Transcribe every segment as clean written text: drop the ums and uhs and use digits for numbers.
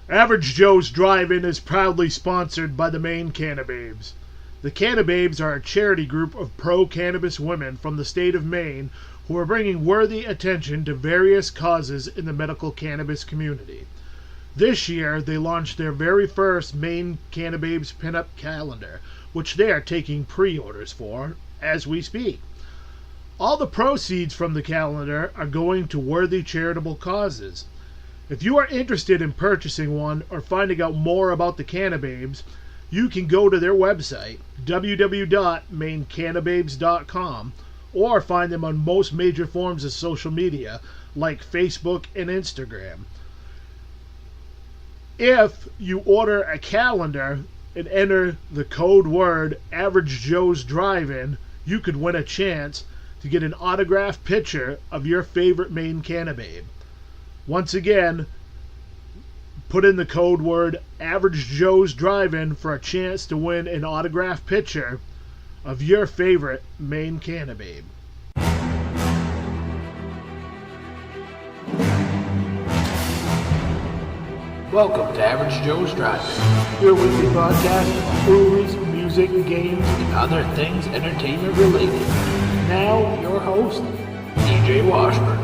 Average Joe's Drive-In is proudly sponsored by the Maine Cannababes. The Cannababes are a charity group of pro-cannabis women from the state of Maine who are bringing worthy attention to various causes in the medical cannabis community. This year, they launched their very first Maine Cannababes Pinup Calendar, which they are taking pre-orders for as we speak. All the proceeds from the calendar are going to worthy charitable causes. If you are interested in purchasing one or finding out more about the Cannababes, you can go to their website, www.maincannababes.com, or find them on most major forms of social media like Facebook and Instagram. If you order a calendar and enter the code word Average Joe's Drive-In, you could win a chance to get an autographed picture of your favorite Maine Cannababe. Once again, put in the code word Average Joe's Drive-In for a chance to win an autographed picture of your favorite Maine Cannababe. Welcome to Average Joe's Drive-In, your weekly podcast of movies, music, games, and other things entertainment related. Now, your host, TJ Washburn.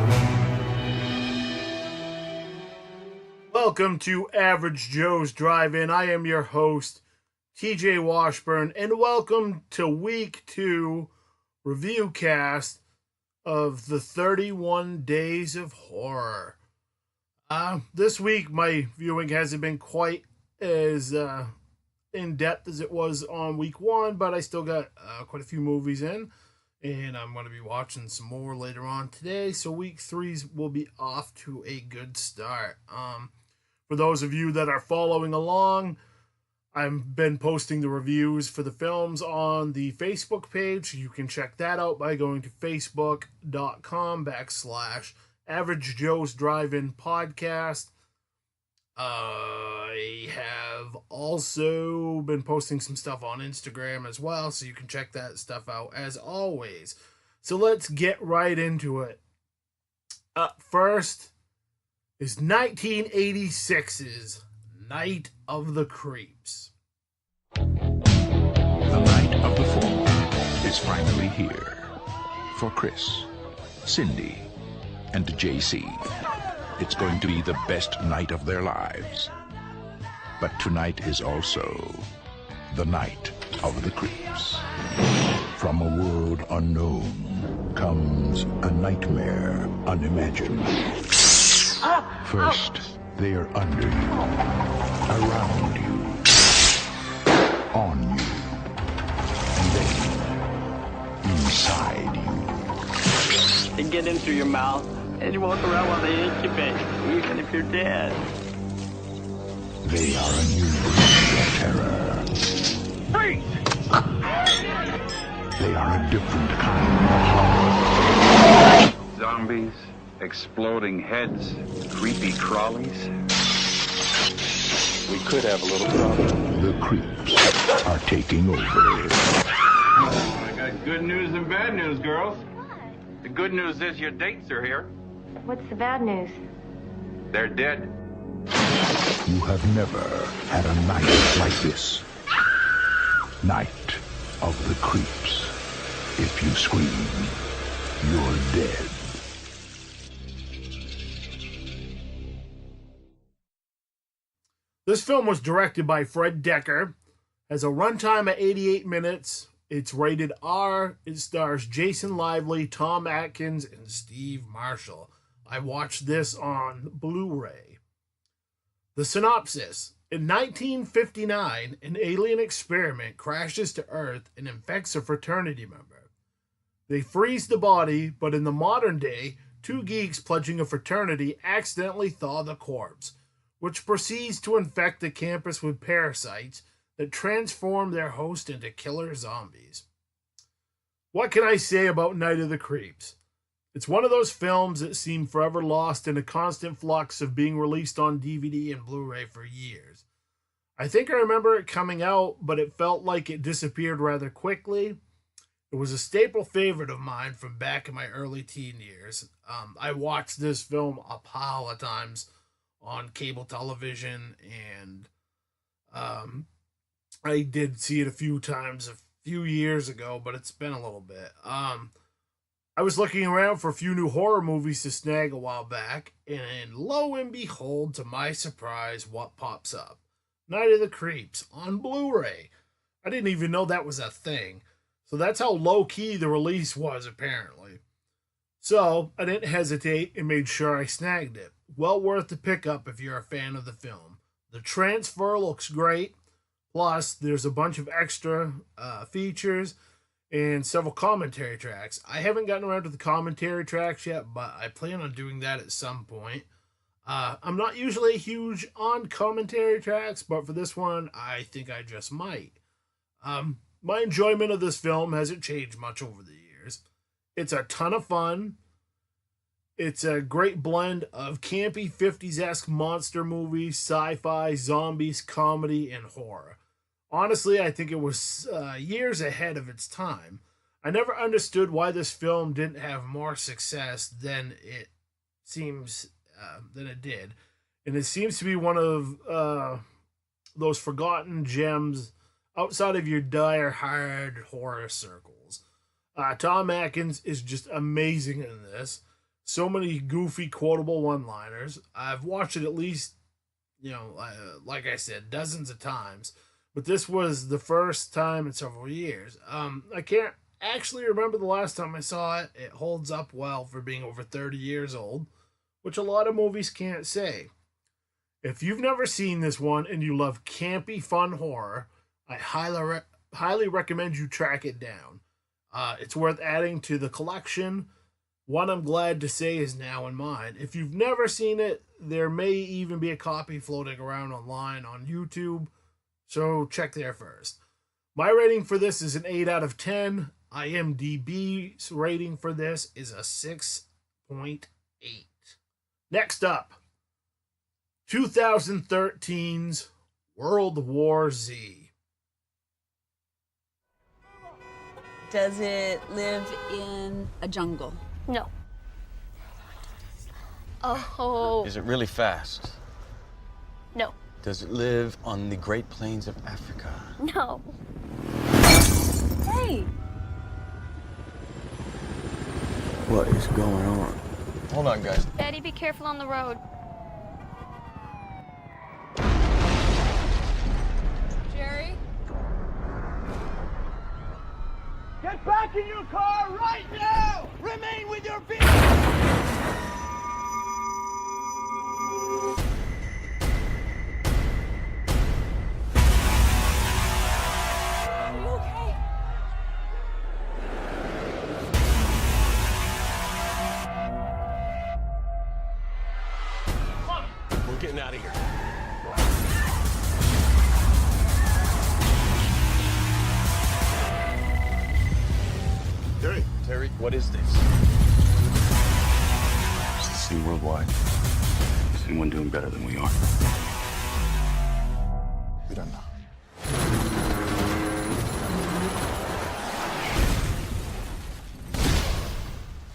Welcome to Average Joe's Drive-In. I am your host, TJ Washburn, and welcome to week 2 Reviewcast of the 31 Days of Horror. This week, my viewing hasn't been quite as in-depth as it was on week 1, but I still got quite a few movies in, and I'm going to be watching some more later on today, so week 3 will be off to a good start. For those of you that are following along, I've been posting the reviews for the films on the Facebook page. You can check that out by going to facebook.com/Average Joe's Drive-In Podcast. I have also been posting some stuff on Instagram as well, so you can check that stuff out as always. So let's get right into it. Up first is 1986's Night of the Creeps. The night of the fall is finally here. For Chris, Cindy, and JC, it's going to be the best night of their lives. But tonight is also the Night of the Creeps. From a world unknown comes a nightmare unimagined. First, they are under you, around you, on you, and then inside you. They get in through your mouth, and you walk around while they incubate, even if you're dead. They are a new breed of terror. Freeze! They are a different kind of horror. Zombies, exploding heads, creepy crawlies. We could have a little problem. The creeps are taking over. I got good news and bad news, girls. The good news is your dates are here. What's the bad news? They're dead. You have never had a night like this. Night of the Creeps. If you scream, you're dead. This film was directed by Fred Decker, has a runtime of 88 minutes. It's rated R. It stars Jason Lively, Tom Atkins, and Steve Marshall. I watched this on Blu-ray. The synopsis. In 1959, an alien experiment crashes to Earth and infects a fraternity member. They freeze the body, but in the modern day, 2 geeks pledging a fraternity accidentally thaw the corpse, which proceeds to infect the campus with parasites that transform their host into killer zombies. What can I say about Night of the Creeps? It's one of those films that seem forever lost in a constant flux of being released on DVD and Blu-ray for years. I think I remember it coming out, but it felt like it disappeared rather quickly. It was a staple favorite of mine from back in my early teen years. I watched this film a pile of times on cable television, and I did see it a few times a few years ago, but it's been a little bit. I was looking around for a few new horror movies to snag a while back, and lo and behold, to my surprise, what pops up? Night of the Creeps on Blu-ray. I didn't even know that was a thing. So that's how low-key the release was, apparently. So I didn't hesitate and made sure I snagged it. Well worth the pickup if you're a fan of the film. The transfer looks great. Plus, there's a bunch of extra features and several commentary tracks. I haven't gotten around to the commentary tracks yet, but I plan on doing that at some point. I'm not usually huge on commentary tracks, but for this one, I think I just might. My enjoyment of this film hasn't changed much over the years. It's a ton of fun. It's a great blend of campy 50s-esque monster movies, sci-fi, zombies, comedy, and horror. Honestly, I think it was years ahead of its time. I never understood why this film didn't have more success than it did. And it seems to be one of those forgotten gems outside of your die-hard horror circles. Tom Atkins is just amazing in this. So many goofy, quotable one-liners. I've watched it at least, like I said, dozens of times. But this was the first time in several years. I can't actually remember the last time I saw it. It holds up well for being over 30 years old, which a lot of movies can't say. If you've never seen this one and you love campy, fun horror, I highly recommend you track it down. It's worth adding to the collection. One I'm glad to say is now in mine. If you've never seen it, there may even be a copy floating around online on YouTube, so check there first. My rating for this is an 8 out of 10. IMDb's rating for this is a 6.8. Next up, 2013's World War Z. Does it live in a jungle? No. Oh. Is it really fast? No. Does it live on the Great Plains of Africa? No. Hey! What is going on? Hold on, guys. Daddy, be careful on the road. Jerry? Get back in your car right now! Remain with your feet! Are you okay? We're getting out of here. Terry, what is this? It's the same worldwide. Is anyone doing better than we are? We don't know.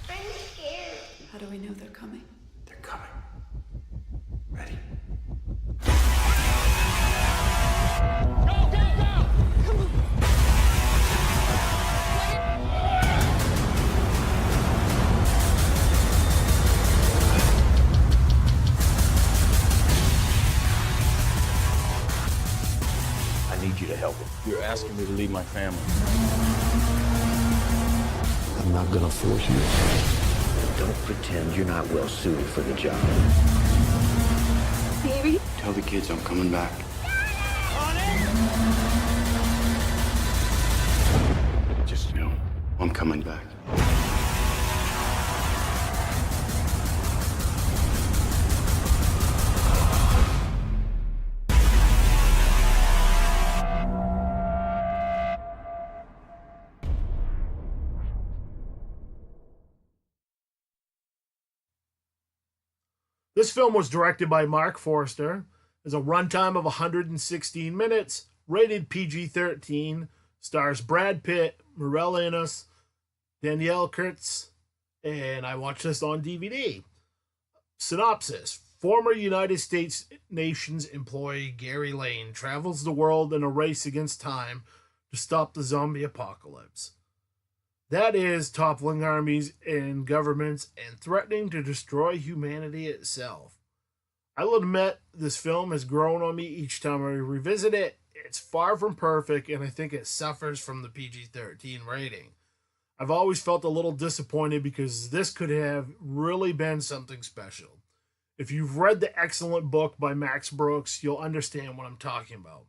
I'm scared. How do we know they're coming? They're coming. Ready? I need you to help him. You're asking me to leave my family. I'm not gonna force you. Don't pretend you're not well suited for the job. Baby? Tell the kids I'm coming back. Just know I'm coming back. This film was directed by Mark Forster. Has a runtime of 116 minutes, rated PG-13, stars Brad Pitt, Morel Innes, Danielle Kurtz, and I watched this on DVD. Synopsis. Former United States Nations employee Gary Lane travels the world in a race against time to stop the zombie apocalypse. That is, toppling armies and governments and threatening to destroy humanity itself. I will admit, this film has grown on me each time I revisit it. It's far from perfect, and I think it suffers from the PG-13 rating. I've always felt a little disappointed because this could have really been something special. If you've read the excellent book by Max Brooks, you'll understand what I'm talking about.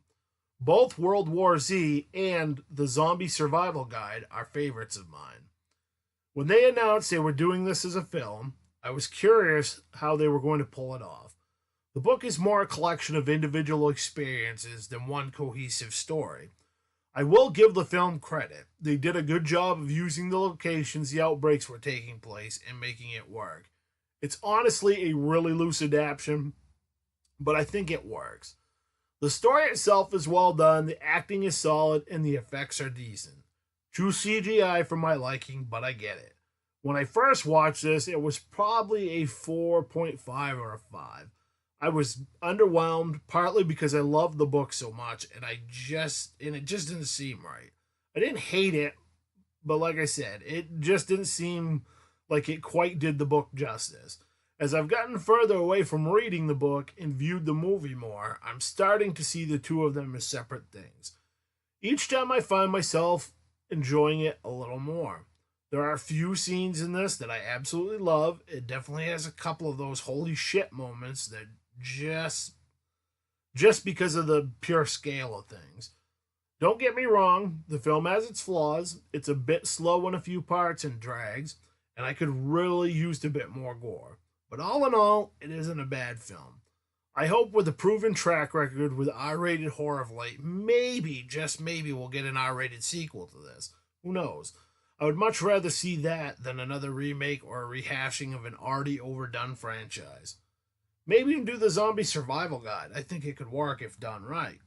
Both World War Z and The Zombie Survival Guide are favorites of mine. When they announced they were doing this as a film, I was curious how they were going to pull it off. The book is more a collection of individual experiences than one cohesive story. I will give the film credit. They did a good job of using the locations the outbreaks were taking place and making it work. It's honestly a really loose adaptation, but I think it works. The story itself is well done, the acting is solid, and the effects are decent. True CGI for my liking, but I get it. When I first watched this, it was probably a 4.5 or a 5. I was underwhelmed, partly because I loved the book so much, and it just didn't seem right. I didn't hate it, but like I said, it just didn't seem like it quite did the book justice. As I've gotten further away from reading the book and viewed the movie more, I'm starting to see the two of them as separate things. Each time I find myself enjoying it a little more. There are a few scenes in this that I absolutely love. It definitely has a couple of those holy shit moments that just because of the pure scale of things. Don't get me wrong, the film has its flaws. It's a bit slow in a few parts and drags, and I could really use a bit more gore. But all in all, it isn't a bad film. I hope with a proven track record with R-rated horror of late, maybe, just maybe, we'll get an R-rated sequel to this. Who knows? I would much rather see that than another remake or a rehashing of an already overdone franchise. Maybe even do the Zombie Survival Guide. I think it could work if done right.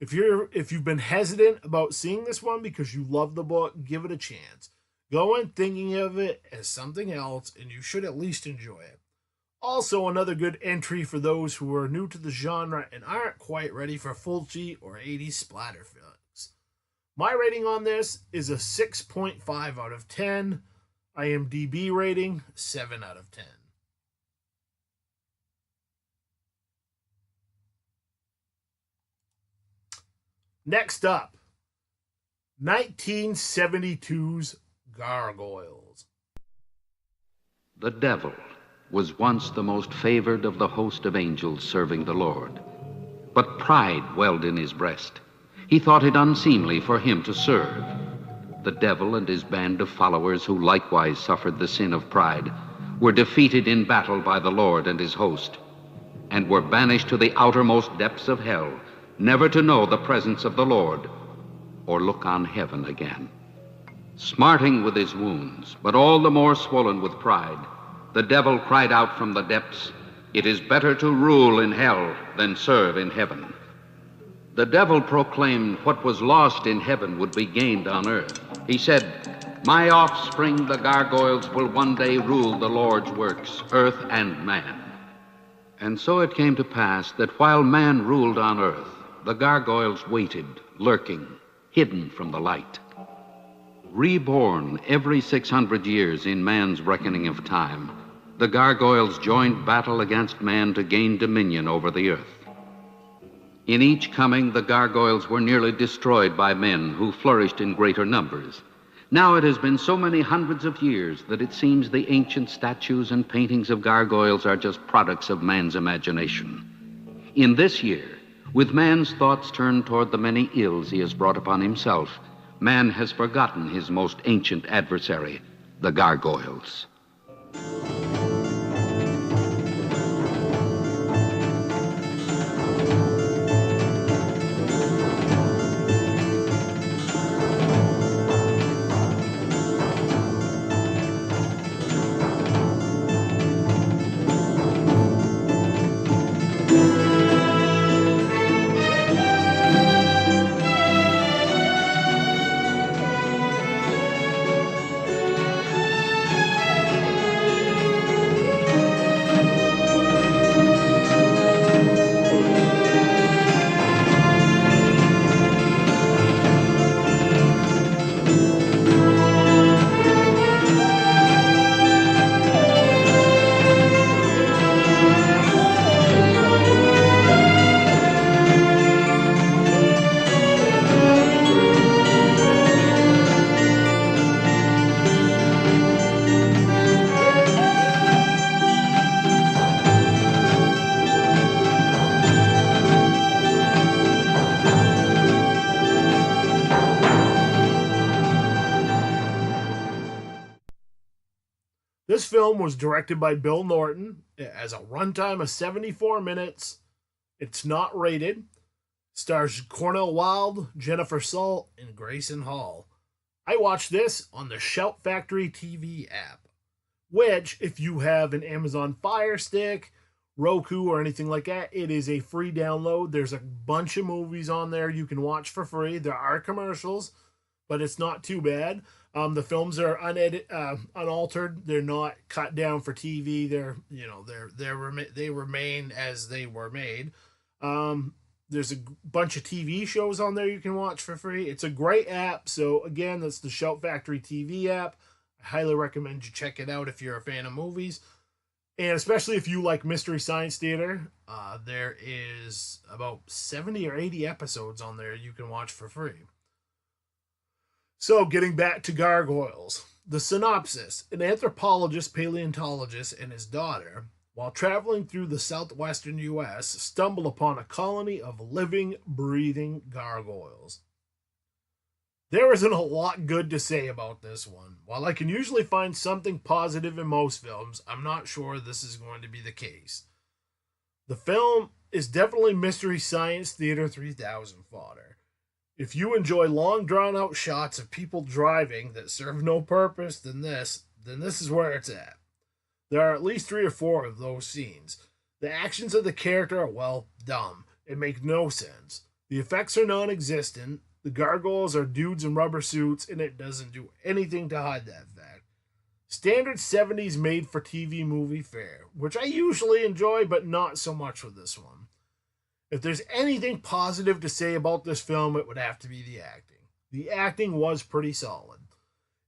If you've been hesitant about seeing this one because you love the book, give it a chance. Go in thinking of it as something else, and you should at least enjoy it. Also, another good entry for those who are new to the genre and aren't quite ready for Fulci or 80s splatter films. My rating on this is a 6.5 out of 10. IMDb rating, 7 out of 10. Next up, 1972's Gargoyles. The devil was once the most favored of the host of angels serving the Lord. But pride welled in his breast. He thought it unseemly for him to serve. The devil and his band of followers, who likewise suffered the sin of pride, were defeated in battle by the Lord and his host, and were banished to the outermost depths of hell, never to know the presence of the Lord or look on heaven again. Smarting with his wounds, but all the more swollen with pride, the devil cried out from the depths, "It is better to rule in hell than serve in heaven." The devil proclaimed what was lost in heaven would be gained on earth. He said, "My offspring, the gargoyles, will one day rule the Lord's works, earth and man." And so it came to pass that while man ruled on earth, the gargoyles waited, lurking, hidden from the light. Reborn every 600 years in man's reckoning of time, the gargoyles joined battle against man to gain dominion over the earth. In each coming, the gargoyles were nearly destroyed by men who flourished in greater numbers. Now it has been so many hundreds of years that it seems the ancient statues and paintings of gargoyles are just products of man's imagination. In this year, with man's thoughts turned toward the many ills he has brought upon himself, man has forgotten his most ancient adversary, the gargoyles. film was directed by Bill Norton. It has a runtime of 74 minutes. It's not rated. Stars Cornel Wilde, Jennifer Salt, and Grayson Hall. I watched this on the Shout Factory TV app, which, if you have an Amazon Fire Stick, Roku, or anything like that, it is a free download. There's a bunch of movies on there you can watch for free. There are commercials, but it's not too bad. The films are unaltered. They're not cut down for TV. They remain as they were made. There's a bunch of TV shows on there you can watch for free. It's a great app. So again, that's the Shout Factory TV app. I highly recommend you check it out if you're a fan of movies. And especially if you like Mystery Science Theater, there is about 70 or 80 episodes on there you can watch for free. So, getting back to Gargoyles. The synopsis. An anthropologist, paleontologist, and his daughter, while traveling through the southwestern U.S., stumble upon a colony of living, breathing gargoyles. There isn't a lot good to say about this one. While I can usually find something positive in most films, I'm not sure this is going to be the case. The film is definitely Mystery Science Theater 3000 fodder. If you enjoy long drawn-out shots of people driving that serve no purpose, then this is where it's at. There are at least 3 or 4 of those scenes. The actions of the character are, well, dumb. It makes no sense. The effects are non-existent. The gargoyles are dudes in rubber suits, and it doesn't do anything to hide that fact. Standard 70s made-for-TV movie fare, which I usually enjoy, but not so much with this one. If there's anything positive to say about this film, it would have to be the acting. The acting was pretty solid.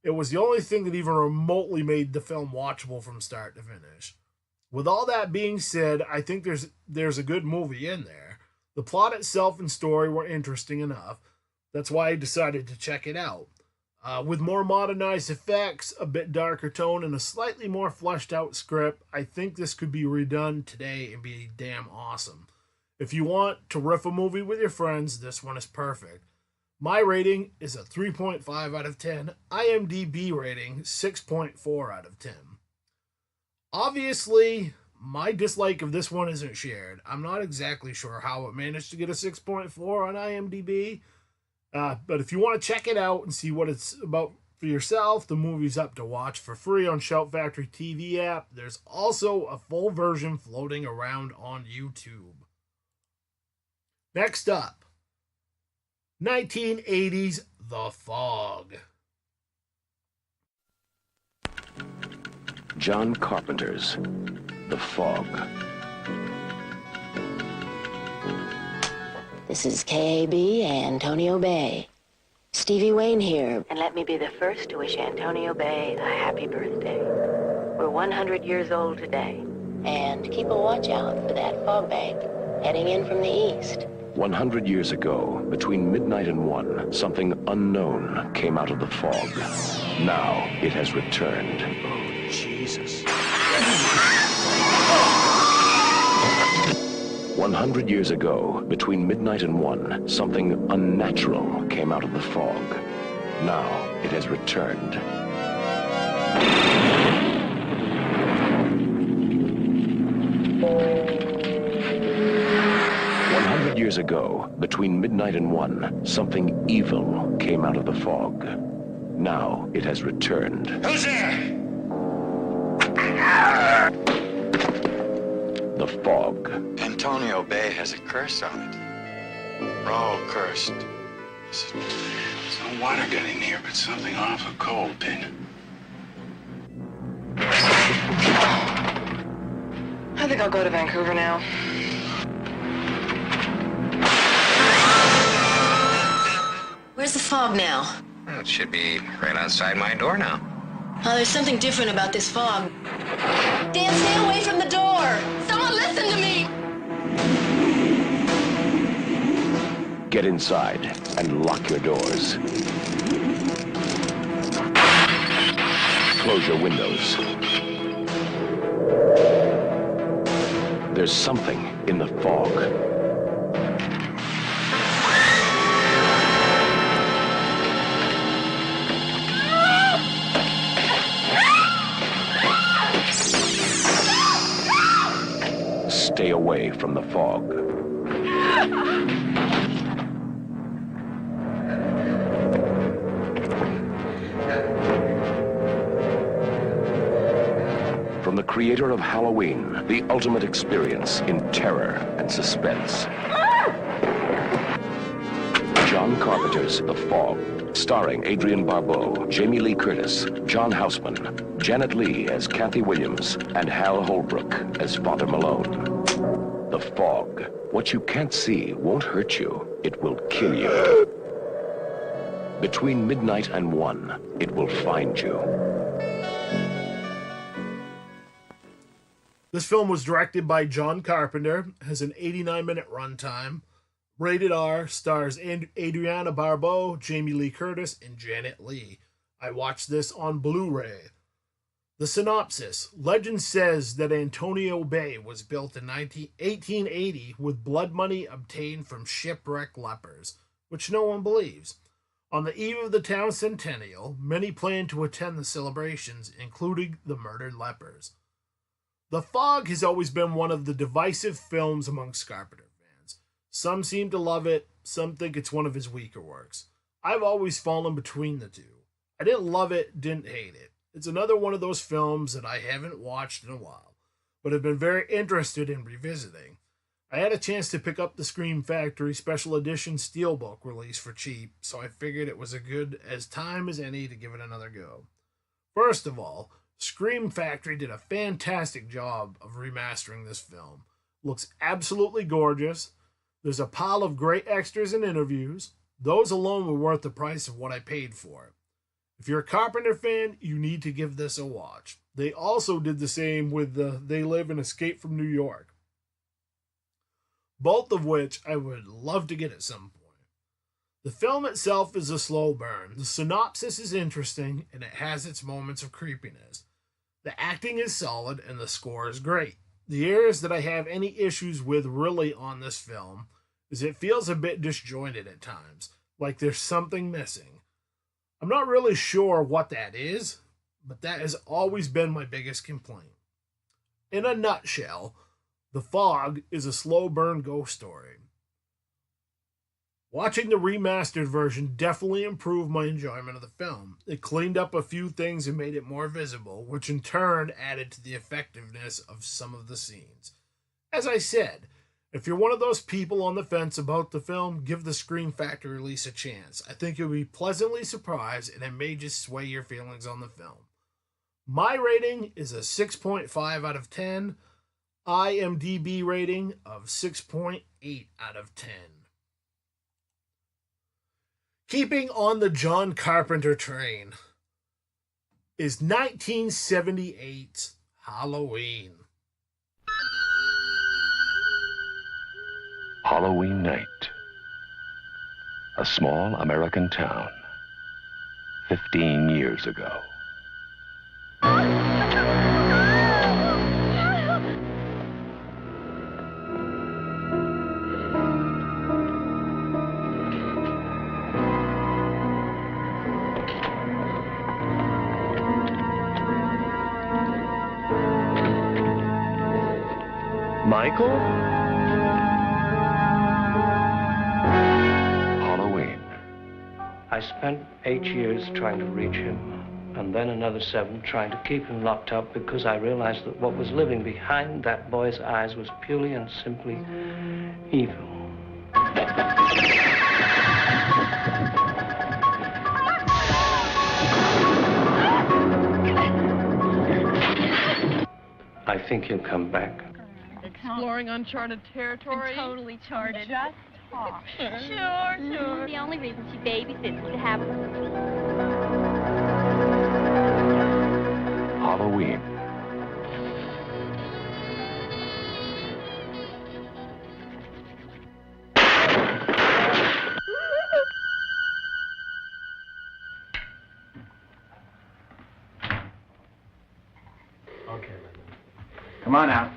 It was the only thing that even remotely made the film watchable from start to finish. With all that being said, I think there's a good movie in there. The plot itself and story were interesting enough. That's why I decided to check it out. With more modernized effects, a bit darker tone, and a slightly more fleshed out script, I think this could be redone today and be damn awesome. If you want to riff a movie with your friends, this one is perfect. My rating is a 3.5 out of 10. IMDb rating, 6.4 out of 10. Obviously, my dislike of this one isn't shared. I'm not exactly sure how it managed to get a 6.4 on IMDb. But if you want to check it out and see what it's about for yourself, the movie's up to watch for free on Shout Factory TV app. There's also a full version floating around on YouTube. Next up, 1980's The Fog. John Carpenter's The Fog. This is KAB, Antonio Bay. Stevie Wayne here, and let me be the first to wish Antonio Bay a happy birthday. We're 100 years old today, and keep a watch out for that fog bank heading in from the east. 100 years ago, between midnight and 1, something unknown came out of the fog. Now it has returned. Oh, Jesus. 100 years ago, between midnight and 1, something unnatural came out of the fog. Now it has returned. 100 years ago, between midnight and 1, something evil came out of the fog. Now it has returned. Who's there? The fog. Antonio Bay has a curse on it. We're all cursed. There's no water getting here, but something awful cold, Pin. I think I'll go to Vancouver now. Where's the fog now? Well, it should be right outside my door now. Oh, there's something different about this fog. Dan, stay away from the door! Someone listen to me! Get inside and lock your doors. Close your windows. There's something in the fog. stay away from the fog. From the creator of Halloween, the ultimate experience in terror and suspense. John Carpenter's The Fog, starring Adrienne Barbeau, Jamie Lee Curtis, John Houseman, Janet Leigh as Kathy Williams, and Hal Holbrook as Father Malone. The Fog. What you can't see won't hurt you. It will kill you. Between midnight and 1, it will find you. This film was directed by John Carpenter, has an 89-minute runtime, rated R, stars Adriana Barbeau, Jamie Lee Curtis, and Janet Leigh. I watched this on Blu-ray. The synopsis. Legend says that Antonio Bay was built in 1880 with blood money obtained from shipwrecked lepers, which no one believes. On the eve of the town's centennial, many plan to attend the celebrations, including the murdered lepers. The Fog has always been one of the divisive films amongst Carpenter fans. Some seem to love it, some think it's one of his weaker works. I've always fallen between the two. I didn't love it, didn't hate it. It's another one of those films that I haven't watched in a while, but have been very interested in revisiting. I had a chance to pick up the Scream Factory Special Edition Steelbook release for cheap, so I figured it was as good as time as any to give it another go. First of all, Scream Factory did a fantastic job of remastering this film. Looks absolutely gorgeous. There's a pile of great extras and interviews. Those alone were worth the price of what I paid for it. If you're a Carpenter fan, you need to give this a watch. They also did the same with They Live and Escape from New York, both of which I would love to get at some point. The film itself is a slow burn. The synopsis is interesting, and it has its moments of creepiness. The acting is solid, and the score is great. The areas that I have any issues with really on this film is it feels a bit disjointed at times, like there's something missing. I'm not really sure what that is, but that has always been my biggest complaint. In a nutshell, The Fog is a slow burn ghost story. Watching the remastered version definitely improved my enjoyment of the film. It cleaned up a few things and made it more visible, which in turn added to the effectiveness of some of the scenes. As I said, if you're one of those people on the fence about the film, give the Scream Factory release a chance. I think you'll be pleasantly surprised, and it may just sway your feelings on the film. My rating is a 6.5 out of 10. IMDb rating of 6.8 out of 10. Keeping on the John Carpenter train is 1978's Halloween. Halloween night. A small American town. 15 years ago. Michael? Halloween. I spent 8 years trying to reach him, and then another 7 trying to keep him locked up because I realized that what was living behind that boy's eyes was purely and simply evil. I think he'll come back. Exploring uncharted territory. Totally charted. Just talk. Sure. The only reason she babysits is to have Halloween. Okay, come on out.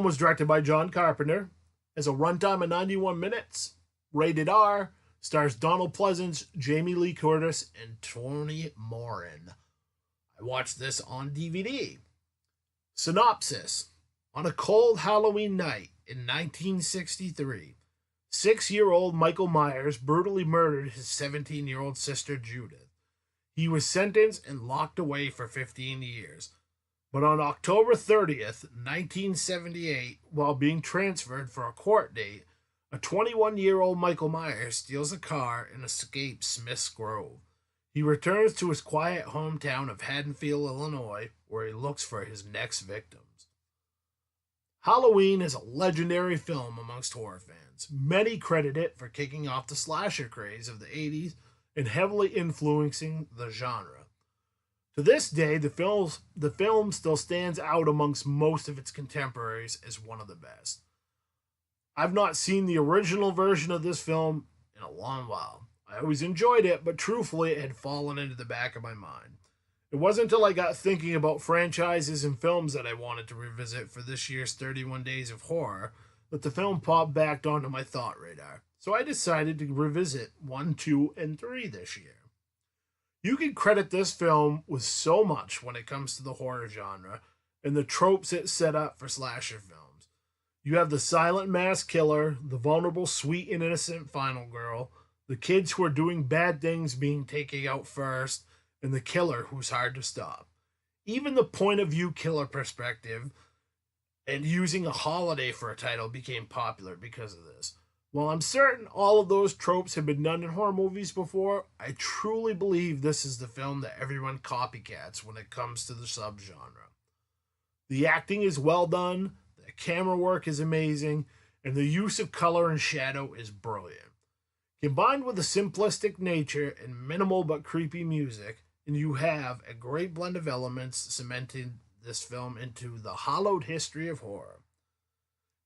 was directed by John Carpenter, has a runtime of 91 minutes, rated R, stars Donald Pleasance, Jamie Lee Curtis, and Tony Moran. I watched this on DVD. Synopsis. On a cold Halloween night in 1963, 6-year-old Michael Myers brutally murdered his 17-year-old sister Judith. He was sentenced and locked away for 15 years. But on October 30th, 1978, while being transferred for a court date, a 21-year-old Michael Myers steals a car and escapes Smith's Grove. He returns to his quiet hometown of Haddonfield, Illinois, where he looks for his next victims. Halloween is a legendary film amongst horror fans. Many credit it for kicking off the slasher craze of the 80s and heavily influencing the genre. To this day, the film still stands out amongst most of its contemporaries as one of the best. I've not seen the original version of this film in a long while. I always enjoyed it, but truthfully, it had fallen into the back of my mind. It wasn't until I got thinking about franchises and films that I wanted to revisit for this year's 31 Days of Horror that the film popped back onto my thought radar. So I decided to revisit 1, 2, and 3 this year. You can credit this film with so much when it comes to the horror genre and the tropes it set up for slasher films. You have the silent mass killer, the vulnerable, sweet, and innocent final girl, the kids who are doing bad things being taken out first, and the killer who's hard to stop. Even the point of view killer perspective and using a holiday for a title became popular because of this. While I'm certain all of those tropes have been done in horror movies before, I truly believe this is the film that everyone copycats when it comes to the subgenre. The acting is well done, the camera work is amazing, and the use of color and shadow is brilliant. Combined with a simplistic nature and minimal but creepy music, and you have a great blend of elements cementing this film into the hallowed history of horror.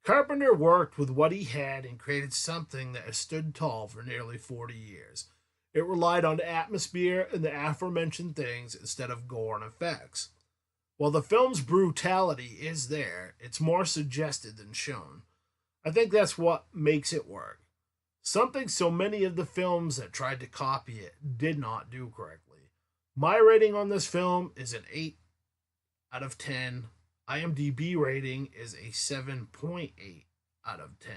Carpenter worked with what he had and created something that has stood tall for nearly 40 years. It relied on atmosphere and the aforementioned things instead of gore and effects. While the film's brutality is there, it's more suggested than shown. I think that's what makes it work. Something so many of the films that tried to copy it did not do correctly. My rating on this film is an 8 out of 10. IMDb rating is a 7.8 out of 10.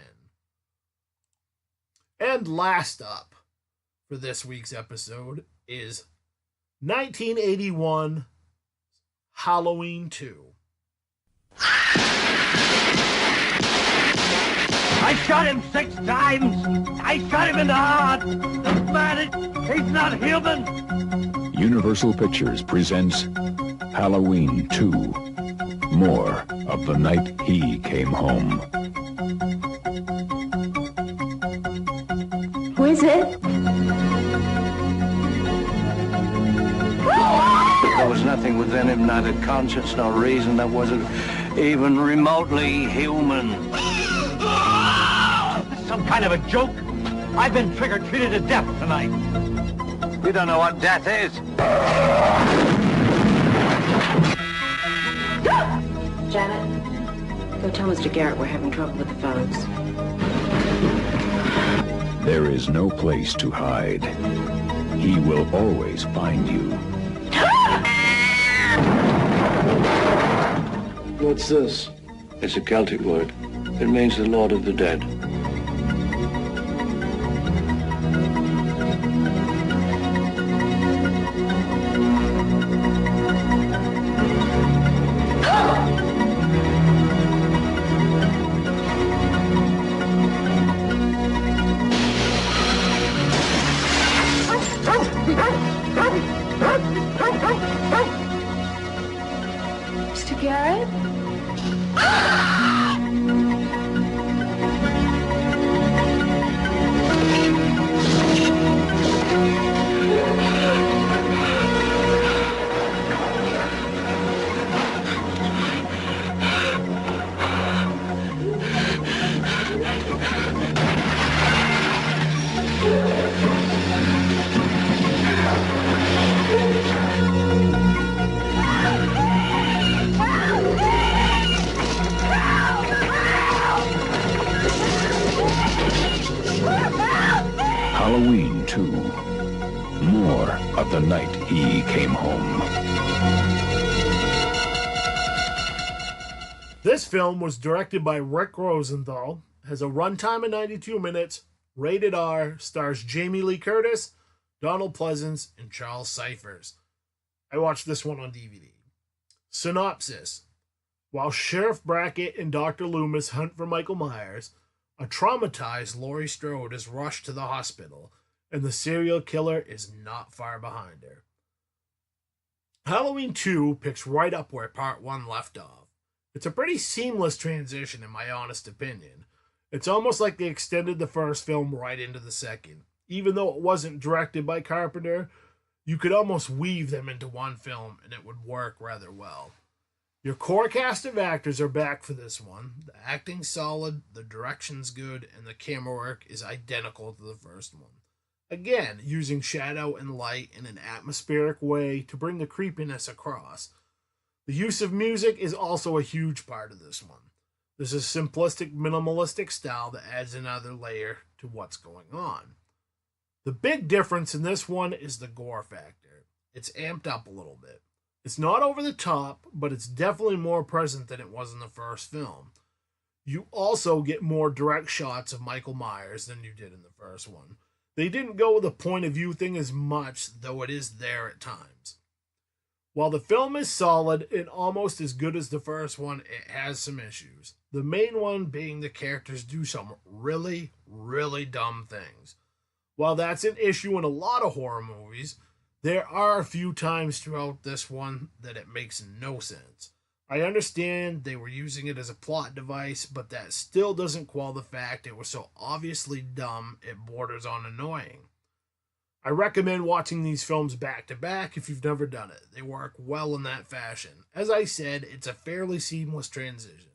And last up for this week's episode is 1981 Halloween 2. I shot him 6 times. I shot him in the heart. The man, he's not human. Universal Pictures presents Halloween 2. More of the night he came home. Who is it? There was nothing within him, neither conscience nor reason, that wasn't even remotely human. Some kind of a joke? I've been trigger-treated to death tonight. You don't know what death is. Janet, go tell Mr. Garrett we're having trouble with the phones. There is no place to hide. He will always find you. What's this? It's a Celtic word. It means the Lord of the Dead. Mr. Garrett? Halloween 2. More of the night he came home. This film was directed by Rick Rosenthal, has a runtime of 92 minutes, rated R, stars Jamie Lee Curtis, Donald Pleasance, and Charles Cyphers. I watched this one on DVD. Synopsis. While Sheriff Brackett and Dr. Loomis hunt for Michael Myers, a traumatized Laurie Strode is rushed to the hospital, and the serial killer is not far behind her. Halloween 2 picks right up where Part 1 left off. It's a pretty seamless transition, in my honest opinion. It's almost like they extended the first film right into the second. Even though it wasn't directed by Carpenter, you could almost weave them into one film and it would work rather well. Your core cast of actors are back for this one. The acting's solid, the direction's good, and the camera work is identical to the first one. Again, using shadow and light in an atmospheric way to bring the creepiness across. The use of music is also a huge part of this one. There's a simplistic, minimalistic style that adds another layer to what's going on. The big difference in this one is the gore factor. It's amped up a little bit. It's not over the top, but it's definitely more present than it was in the first film. You also get more direct shots of Michael Myers than you did in the first one. They didn't go with a point of view thing as much, though it is there at times. While the film is solid and almost as good as the first one, it has some issues. The main one being the characters do some really, really dumb things. While that's an issue in a lot of horror movies, there are a few times throughout this one that it makes no sense. I understand they were using it as a plot device, but that still doesn't quell the fact it was so obviously dumb it borders on annoying. I recommend watching these films back to back if you've never done it. They work well in that fashion. As I said, it's a fairly seamless transition.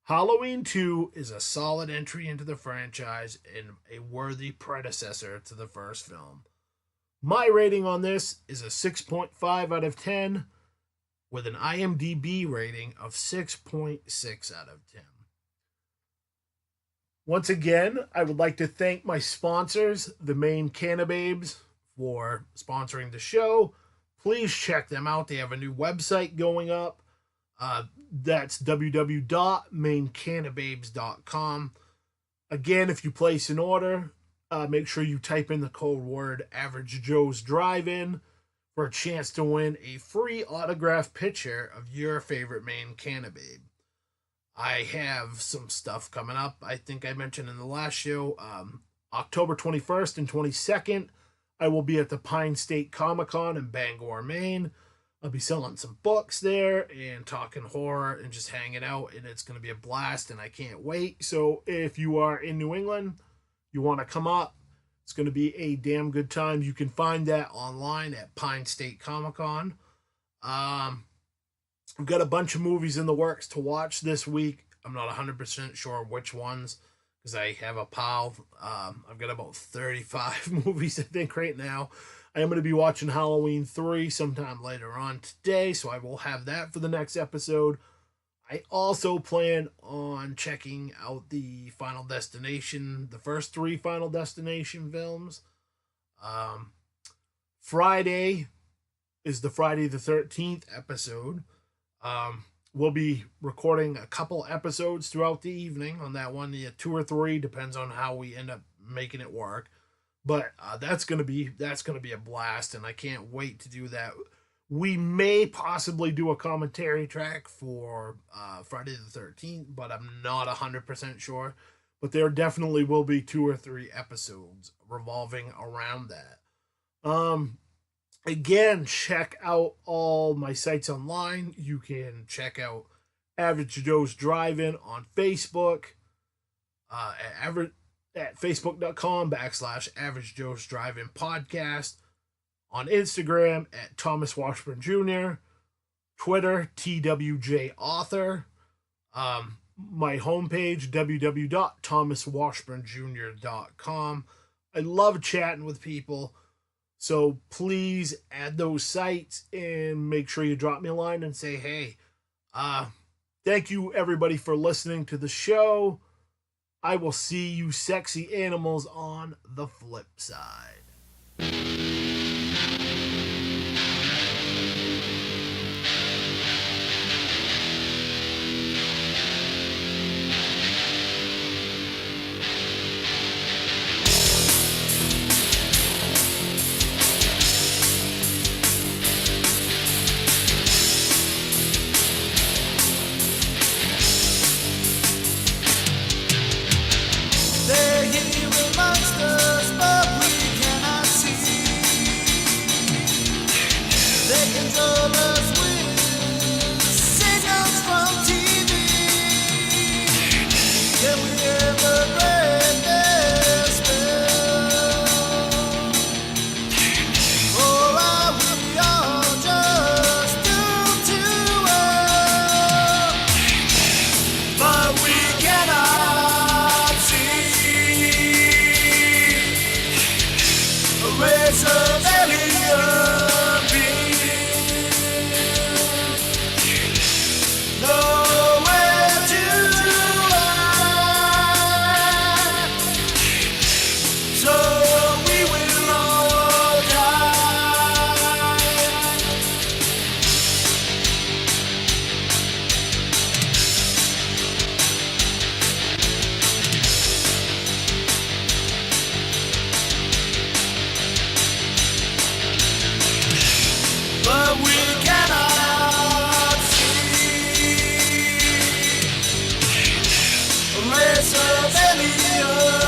Halloween 2 is a solid entry into the franchise and a worthy predecessor to the first film. My rating on this is a 6.5 out of 10 with an IMDb rating of 6.6 out of 10. Once again, I would like to thank my sponsors, the main Cannababes, for sponsoring the show. Please check them out. They have a new website going up. That's www.maincannababes.com. Again, if you place an order, make sure you type in the code word Average Joe's Drive-In for a chance to win a free autographed picture of your favorite Maine Cannababe. I have some stuff coming up. I think I mentioned in the last show, October 21st and 22nd, I will be at the Pine State Comic-Con in Bangor, Maine. I'll be selling some books there and talking horror and just hanging out, and it's going to be a blast, and I can't wait. So if you are in New England, you want to come up, it's going to be a damn good time. You can find that online at Pine State Comic-Con. We've got a bunch of movies in the works to watch this week. I'm not 100% sure which ones because I have a pile. I've got about 35 movies, I think, right now. I am going to be watching Halloween 3 sometime later on today, so I will have that for the next episode. I also plan on checking out the Final Destination, the first 3 Final Destination films. Friday is the Friday the 13th episode. We'll be recording a couple episodes throughout the evening on that one. 2 or 3, depends on how we end up making it work. But that's gonna be a blast, and I can't wait to do that. We may possibly do a commentary track for Friday the 13th, but I'm not 100% sure. But there definitely will be 2 or 3 episodes revolving around that. Again, check out all my sites online. You can check out Average Joe's Drive-In on Facebook, at facebook.com/Average Joe's Drive-In Podcast, on Instagram at Thomas Washburn Jr., Twitter, TWJ Author, my homepage, www.thomaswashburnjr.com. I love chatting with people. So please add those sites and make sure you drop me a line and say, hey, thank you everybody for listening to the show. I will see you sexy animals on the flip side. They're here amongst us, but we cannot see. They control us with signals from TV. Can we ever break their spell? Or are we all just doomed to hell? But we cannot see a race of alien beings, nowhere to hide. So we will all die. But we cannot see a race of aliens.